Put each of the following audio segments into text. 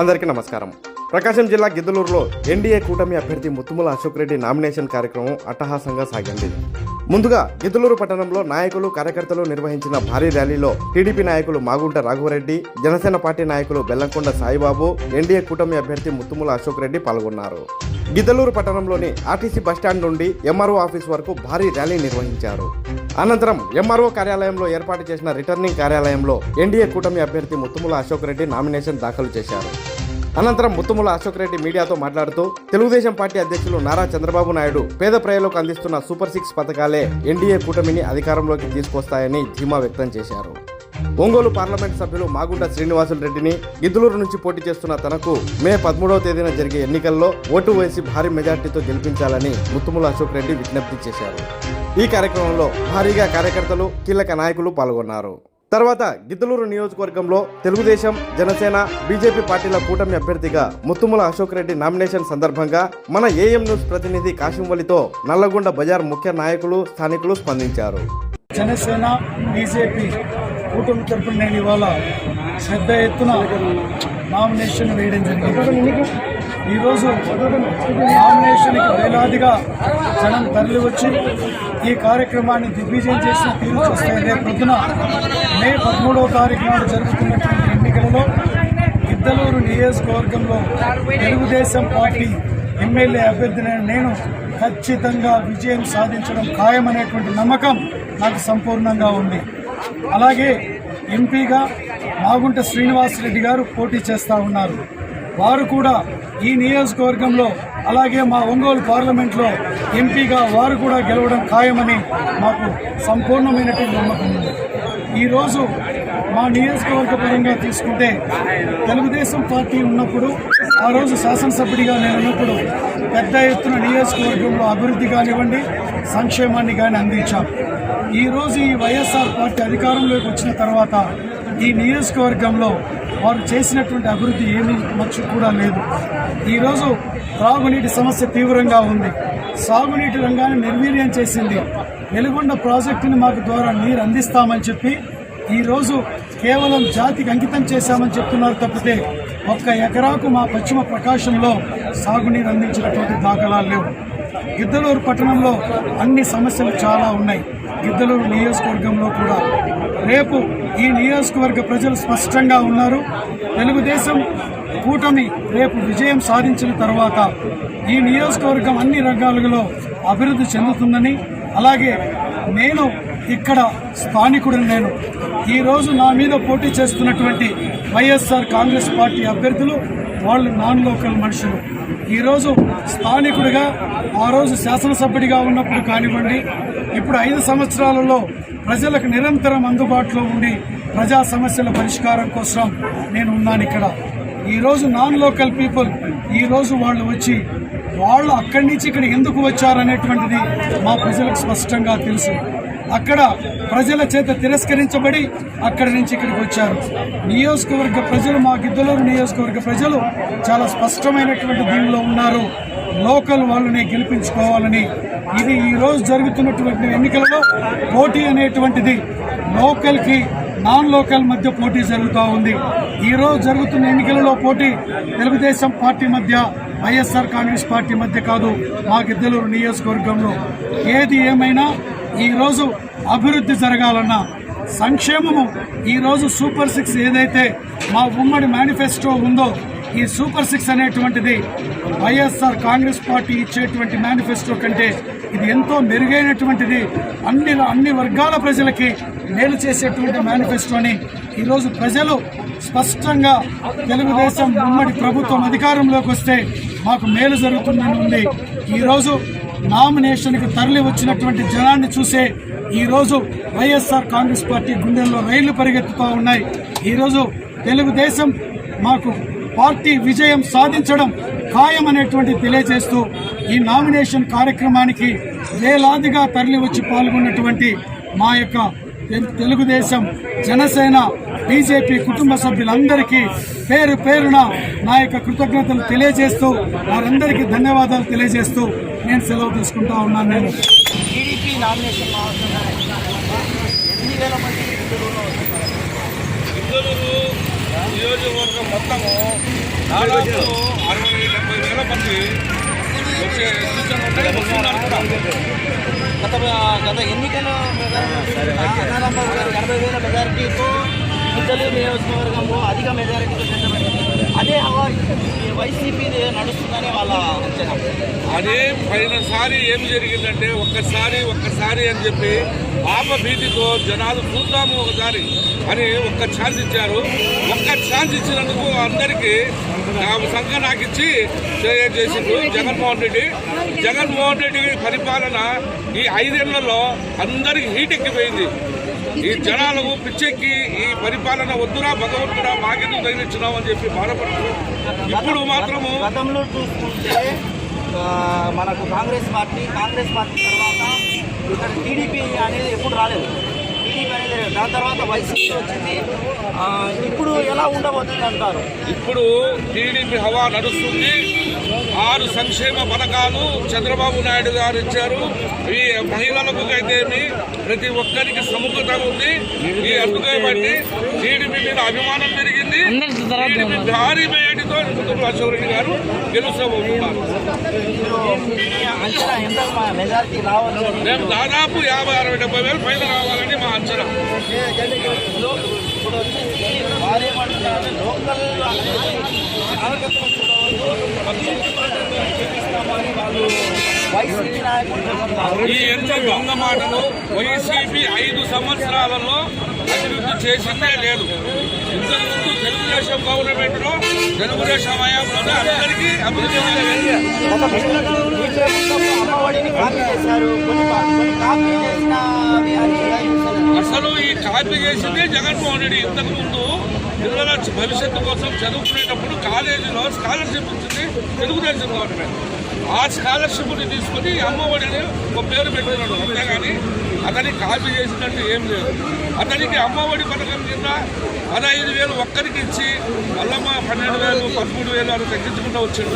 అందరికీ నమస్కారం. ప్రకాశం జిల్లా గిద్దలూరులో ఎన్డీఏ కూటమి అభ్యర్థి ముత్తుముల అశోక్ రెడ్డి నామినేషన్ కార్యక్రమం అట్టహాసంగా సాగింది. ముందుగా గిద్దలూరు పట్టణంలో నాయకులు కార్యకర్తలు నిర్వహించిన భారీ ర్యాలీలో టీడీపీ నాయకులు మాగుంట రాఘవరెడ్డి, జనసేన పార్టీ నాయకులు బెల్లంకొండ సాయిబాబు, ఎన్డీఏ కూటమి అభ్యర్థి ముత్తుముల అశోక్ రెడ్డి పాల్గొన్నారు. గిద్దలూరు పట్టణంలోని ఆర్టీసీ బస్టాండ్ నుండి ఎంఆర్ఓ ఆఫీస్ వరకు భారీ ర్యాలీ నిర్వహించారు. అనంతరం ఎంఆర్ఓ కార్యాలయంలో ఏర్పాటు చేసిన రిటర్నింగ్ కార్యాలయంలో ఎన్డీఏ కూటమి అభ్యర్థి ముత్తుముల అశోక్ రెడ్డి నామినేషన్ దాఖలు చేశారు. అనంతరం ముత్తుముల అశోక్ రెడ్డి మీడియాతో మాట్లాడుతూ తెలుగుదేశం పార్టీ అధ్యక్షులు నారా చంద్రబాబు నాయుడు పేద ప్రజలకు అందిస్తున్న సూపర్ 6 పథకాలే ఎన్డీఏ కూటమిని అధికారంలోకి తీసుకొస్తాయని ధీమా వ్యక్తం చేశారు. ఒంగోలు పార్లమెంట్ సభ్యులు మాగుంట శ్రీనివాసులు రెడ్డిని గిద్దలూరు నుంచి పోటీ చేస్తున్న తనకు మే 13వ తేదీన జరిగే ఎన్నికల్లో ఓటు వేసి భారీ మెజార్టీతో గెలిపించాలని ముత్తుముల అశోక్ రెడ్డి విజ్ఞప్తి చేశారు. ఈ కార్యక్రమంలో భారీగా కార్యకర్తలు, కీలక నాయకులు పాల్గొన్నారు. తర్వాత గిద్దలూరు నియోజకవర్గంలో తెలుగుదేశం, జనసేన, బీజేపీ పార్టీల కూటమి అభ్యర్థిగా ముత్తుముల అశోక్ రెడ్డి నామినేషన్ సందర్భంగా మన ఏఎం న్యూస్ ప్రతినిధి కాశింవలితో నల్లగొండ బజార్ ముఖ్య నాయకులు, స్థానికులు స్పందించారు. జనసేన, బీజేపీ కూటమి తరపున నేను ఇవాళ పెద్ద ఎత్తున నామినేషన్ వేయడం జరిగింది. ఈరోజు నామినేషన్కి వేలాదిగా జనం తరలి వచ్చి ఈ కార్యక్రమాన్ని దిగ్విజయం చేసిన తీరు చూస్తే రేపు పొద్దున మే 13వ తారీఖు నాడు జరుగుతున్నటువంటి ఎన్నికలలో గిద్దలూరు నియోజకవర్గంలో తెలుగుదేశం పార్టీ ఎమ్మెల్యే అభ్యర్థిని నేను ఖచ్చితంగా విజయం సాధించడం ఖాయమనేటువంటి నమ్మకం నాకు సంపూర్ణంగా ఉంది. అలాగే ఎంపీగా మాగుంట శ్రీనివాసరెడ్డి గారు పోటీ చేస్తూ ఉన్నారు. వారు కూడా ఈ నియోజకవర్గంలో అలాగే మా ఒంగోలు పార్లమెంట్లో ఎంపీగా వారు కూడా గెలవడం ఖాయమని మాకు సంపూర్ణమైనటువంటి నమ్మకం ఉంది. ఈరోజు మా నియోజకవర్గ పరంగా తీసుకుంటే తెలుగుదేశం పార్టీ ఉన్నప్పుడు, ఆ రోజు శాసనసభ్యుడిగా నేను ఉన్నప్పుడు పెద్ద ఎత్తున నియోజకవర్గంలో అభివృద్ధి కానివ్వండి, సంక్షేమాన్ని కానీ అందించాం. ఈరోజు ఈ వైఎస్ఆర్ పార్టీ అధికారంలోకి వచ్చిన తర్వాత ఈ నియోజకవర్గంలో వారు చేసినటువంటి అభివృద్ధి ఏమీ మచ్చు కూడా లేదు. ఈరోజు త్రాగునీటి సమస్య తీవ్రంగా ఉంది. సాగునీటి రంగాన్ని నిర్వీర్యం చేసింది. వెలుగొండ ప్రాజెక్టుని మాకు ద్వారా నీరు అందిస్తామని చెప్పి ఈరోజు కేవలం జాతికి అంకితం చేశామని చెప్తున్నారు తప్పితే 1 ఎకరాకు మా పశ్చిమ ప్రకాశంలో సాగునీరు అందించినటువంటి దాఖలాలు లేవు. గిద్దలూరు పట్టణంలో అన్ని సమస్యలు చాలా ఉన్నాయి. గిద్దలూరు నియోజకవర్గంలో కూడా రేపు ఈ నియోజకవర్గ ప్రజలు స్పష్టంగా ఉన్నారు. తెలుగుదేశం కూటమి రేపు విజయం సాధించిన తర్వాత ఈ నియోజకవర్గం అన్ని రంగాలలో అభివృద్ధి చెందుతుందని, అలాగే నేను ఇక్కడ స్థానికుడిని. నేను ఈరోజు నా మీద పోటీ చేస్తున్నటువంటి వైఎస్ఆర్ కాంగ్రెస్ పార్టీ అభ్యర్థులు వాళ్ళు నాన్ లోకల్ మనుషులు. ఈరోజు స్థానికుడిగా, ఆ రోజు శాసనసభ్యుడిగా ఉన్నప్పుడు కానివ్వండి, ఇప్పుడు 5 సంవత్సరాలలో ప్రజలకు నిరంతరం అందుబాటులో ఉండి ప్రజా సమస్యల పరిష్కారం కోసం నేను ఉన్నాను ఇక్కడ. ఈరోజు నాన్ లోకల్ పీపుల్ ఈరోజు వాళ్ళు వచ్చి వాళ్ళు అక్కడి నుంచి ఇక్కడ ఎందుకు వచ్చారనేటువంటిది మా ప్రజలకు స్పష్టంగా తెలుసు. అక్కడ ప్రజల చేత తిరస్కరించబడి అక్కడి నుంచి ఇక్కడికి వచ్చారు. నియోజకవర్గ ప్రజలు, మా గిద్దలూరు నియోజకవర్గ ప్రజలు చాలా స్పష్టమైనటువంటి దీనిలో ఉన్నారు. లోకల్ వాళ్ళని గెలిపించుకోవాలని. ఇది ఈరోజు జరుగుతున్నటువంటి ఎన్నికలలో పోటీ అనేటువంటిది లోకల్కి, నాన్ లోకల్ మధ్య పోటీ జరుగుతూ ఉంది. ఈరోజు జరుగుతున్న ఎన్నికలలో పోటీ తెలుగుదేశం పార్టీ మధ్య, వైఎస్ఆర్ కాంగ్రెస్ పార్టీ మధ్య కాదు, మా గిద్దలూరు నియోజకవర్గంలో. ఏది ఏమైనా ఈరోజు అభివృద్ధి జరగాలన్నా, సంక్షేమము, ఈరోజు సూపర్ 6 ఏదైతే మా ఉమ్మడి మేనిఫెస్టో ఉందో, ఈ సూపర్ 6 అనేటువంటిది వైఎస్ఆర్ కాంగ్రెస్ పార్టీ ఇచ్చేటువంటి మేనిఫెస్టో కంటే ఇది ఎంతో మెరుగైనటువంటిది. అన్ని వర్గాల ప్రజలకి మేలు చేసేటువంటి మేనిఫెస్టోని ఈరోజు ప్రజలు స్పష్టంగా తెలుగుదేశం ఉమ్మడి ప్రభుత్వం అధికారంలోకి వస్తే మాకు మేలు జరుగుతుందని ఉంది. ఈరోజు నామినేషన్కి తరలి వచ్చినటువంటి జనాన్ని చూసే ఈరోజు వైఎస్ఆర్ కాంగ్రెస్ పార్టీ గుండెల్లో రైళ్లు పరిగెత్తుతూ ఉన్నాయి. ఈరోజు తెలుగుదేశం మాకు పార్టీ విజయం సాధించడం ఖాయమనేటువంటి తెలియజేస్తూ ఈ నామినేషన్ కార్యక్రమానికి వేలాదిగా తరలి వచ్చి పాల్గొన్నటువంటి మా యొక్క తెలుగుదేశం, జనసేన, బీజేపీ కుటుంబ సభ్యులందరికీ పేరు పేరున నా యొక్క కృతజ్ఞతలు తెలియజేస్తూ, వారందరికీ ధన్యవాదాలు తెలియజేస్తూ నేను సెలవు తీసుకుంటా ఉన్నాను. నేను టీడీపీ నామినేషన్ ఎన్ని వేల మంది గిద్దలూరు నియోజకవర్గం మొత్తము దాదాపు 60-70 వేల మంది వచ్చే సూచన ఉన్నాయి. వస్తున్నారు కూడా. గత ఎన్నికల అన్నారాంబాబు గారు 80,000 మెజారిటీతో ముద్దలు నియోజకవర్గంలో అధిక మెజారిటీతో చెందబడింది. అదే హవా వైసీపీ నడుస్తుందని వాళ్ళ అంచనా. అదే పోయినసారి ఏం జరిగిందంటే ఒక్కసారి అని చెప్పి ఆపభీతితో జనాలు చూద్దాము ఒకసారి అని ఒక్క ఛాన్స్ ఇచ్చారు. ఒక్క ఛాన్స్ ఇచ్చినందుకు అందరికీ సంఘ నాకిచ్చి చేసిండు జగన్మోహన్ రెడ్డి పరిపాలన ఈ 5 ఏళ్లలో అందరికి హీట్ ఎక్కిపోయింది. ఈ జనాలకు పిచ్చెక్కి ఈ పరిపాలన వద్దురా భగవంతుడా మాకెందుకు తగిలించున్నావు అని చెప్పి బాధపడుతున్నారు. ఇప్పుడు మాత్రము గతంలో చూసుకుంటే మనకు కాంగ్రెస్ పార్టీ తర్వాత ఇక్కడ టీడీపీ అనేది ఎప్పుడు రాలేదు. టీడీపీ అనేది దాని తర్వాత వైసీపీ వచ్చింది. ఇప్పుడు ఎలా ఉండబోతుంది అంటారు? ఇప్పుడు టీడీపీ హవా నడుస్తుంది. 6 సంక్షేమ పథకాలు చంద్రబాబు నాయుడు గారు ఇచ్చారు. ఈ మహిళలకు అయితేమి ప్రతి ఒక్కరికి సముఖత ఉంది. ఈ అందుకే బట్టి టీడీపీ మీద అభిమానం పెరిగింది. టీడీపీ భారీ మేయటితో ముత్తుమల అశోక్ రెడ్డి గారు గెలుస్తామన్నారు. అంచనా ఎంత మెజారిటీ రావచ్చు? మేము దాదాపు 50-60-70 వేలు పైన రావాలని మా అంచనా. ఇప్పుడు వచ్చేసి వారేమంటున్నారు లోకల్ నాయకత్వం వైసీపీ నాయకులు ఈ ఎంత దొంగ మాటలు వైసీపీ 5 సంవత్సరాలలో అభివృద్ధి చేసిందే లేదు. ఇంతకుముందు తెలుగుదేశం గవర్నమెంట్లో తెలుగుదేశం హయాంలోనే అందరికీ అభివృద్ధి అమ్మఒడిని కాపీ చేశారు. కొన్ని కాపీ చేసిన అసలు ఈ కాపీ చేసిందే జగన్మోహన్ రెడ్డి. ఇంతకుముందు పిల్లల భవిష్యత్తు కోసం చదువుకునేటప్పుడు కాలేజీలో స్కాలర్షిప్ ఇచ్చింది తెలుగుదేశం గవర్నమెంట్. ఆ స్కాలర్షిప్ని తీసుకుని అమ్మఒడిని ఒక పేరు పెట్టినాడు. అంతేగాని అతని కాపీ చేసినట్టు ఏం లేదు. అతనికి అమ్మఒడి పథకం కింద 15,000 ఒక్కరికి ఇచ్చి మళ్ళా 12,000 13,000 అని తగ్గించుకుంటూ వచ్చాడు.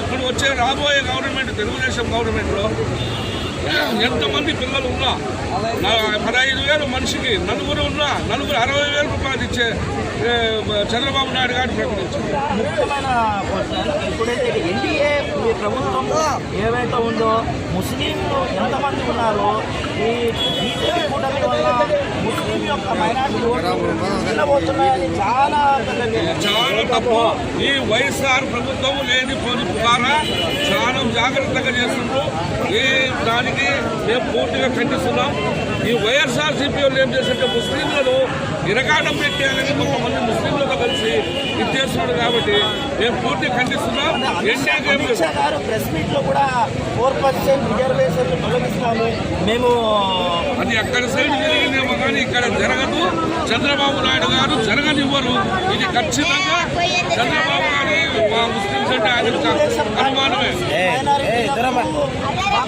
ఇప్పుడు వచ్చే రాబోయే గవర్నమెంట్ తెలుగుదేశం గవర్నమెంట్లో ఎంతమంది పిల్లలు ఉన్నా 15,000 మనిషికి నలుగురు ఉన్నా 60,000 రూపాయలు ఇచ్చే చంద్రబాబు నాయుడు గారు ప్రకటించారు. ముఖ్యమైన ఇప్పుడైతే ఎన్డీఏ ప్రభుత్వం ఏవైతే ఉందో ముస్లింలు ఎంతమంది ఉన్నారో ఈ బీజేపీ కూటమి వల్ల ముస్లిం యొక్క మైనార్టీ ఓట్లు వెళ్ళబోతున్నాయని చాలా తప్పు. ఈ వైఎస్ఆర్ ప్రభుత్వం లేని పొదుపు ద్వారా చాలా జాగ్రత్తగా చేస్తున్నారు. ఈ దానికి మేము పూర్తిగా ఖండిస్తున్నాం. ఈ వైఎస్ఆర్సీపీ వాళ్ళు ఏం చేస్తుంటే ముస్లింలను ఇరకాటం పెట్టేయాలని కొంతమంది ముస్లింలతో కలిసి ఇది చేస్తున్నాడు. కాబట్టి మేము పూర్తిగా ఖండిస్తున్నాం. అమిత్ షా గారు ప్రెస్ మీట్ లో కూడా 4% రిజర్వేషన్లు తొలగిస్తాము మేము అది అక్కడ సైడ్ జరిగిందేమో కానీ ఇక్కడ జరగదు. చంద్రబాబు నాయుడు గారు జరగనివ్వరు. ఇది ఖచ్చితంగా చంద్రబాబు గారి ముస్లింస్ అంటే ఆయన అనుమానమే.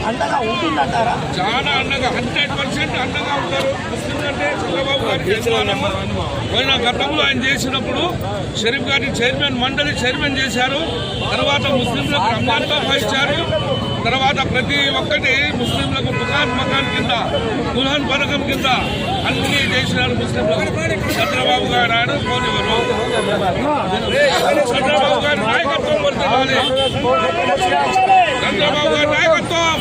అండగా ఉంటుందంటారా? చాలా అండగా 100% అండగా ఉంటారు. ముస్లింలు అంటే చంద్రబాబు గారికి పోయిన గతంలో ఆయన చేసినప్పుడు షరీఫ్ గారిని మండలి చైర్మన్ చేశారు. తర్వాత ముస్లింలకు రంజాన్తో ఇచ్చారు. తర్వాత ప్రతి ఒక్కటి ముస్లింలకు మకాన్ కింద దుల్హన్ పథకం కింద అన్ని చేసినారు. ముస్లింలకు చంద్రబాబు గారు ఆయన పోనివ్వరు. చంద్రబాబు గారి నాయకత్వం వర్తిల్లాలి. చంద్రబాబు గారి నాయకత్వం